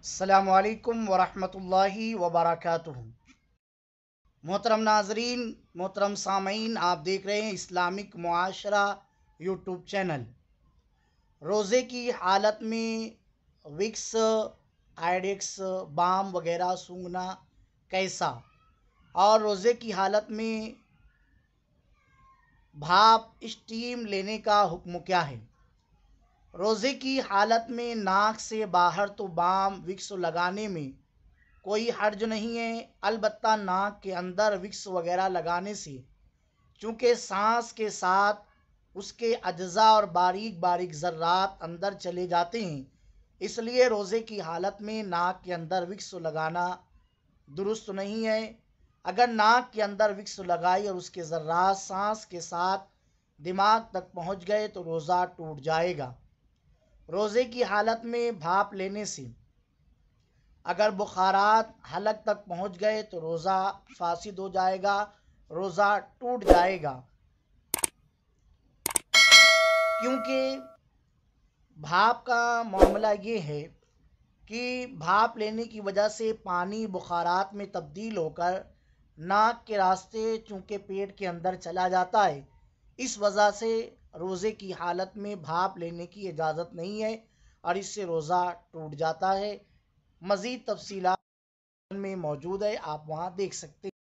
السلام علیکم ورحمۃ اللہ وبرکاتہ۔ محترم ناظرین، محترم سامعین، آپ دیکھ رہے ہیں اسلامک معاشرہ یوٹیوب چینل۔ روزے کی حالت میں وکس، آئیڈیکس، بام وغیرہ سونگھنا کیسا، اور روزے کی حالت میں بھاپ اسٹیم لینے کا حکم کیا ہے؟ روزے کی حالت میں ناک سے باہر تو بام وکس لگانے میں کوئی حرج نہیں ہے، البتہ ناک کے اندر وکس وغیرہ لگانے سے چونکہ سانس کے ساتھ اس کے اجزاء اور باریک باریک ذرات اندر چلے جاتے ہیں، اس لیے روزے کی حالت میں ناک کے اندر وکس لگانا درست نہیں ہے۔ اگر ناک کے اندر وکس لگائی اور اس کے ذرات سانس کے ساتھ دماغ تک پہنچ گئے تو روزہ ٹوٹ جائے گا۔ روزے کی حالت میں بھاپ لینے سے اگر بخارات حلق تک پہنچ گئے تو روزہ فاسد ہو جائے گا، روزہ ٹوٹ جائے گا، کیونکہ بھاپ کا معاملہ یہ ہے کہ بھاپ لینے کی وجہ سے پانی بخارات میں تبدیل ہو کر ناک کے راستے چونکہ پیٹ کے اندر چلا جاتا ہے، اس وجہ سے روزے کی حالت میں بھاپ لینے کی اجازت نہیں ہے اور اس سے روزہ ٹوٹ جاتا ہے۔ مزید تفصیلات میں موجود ہے، آپ وہاں دیکھ سکتے ہیں۔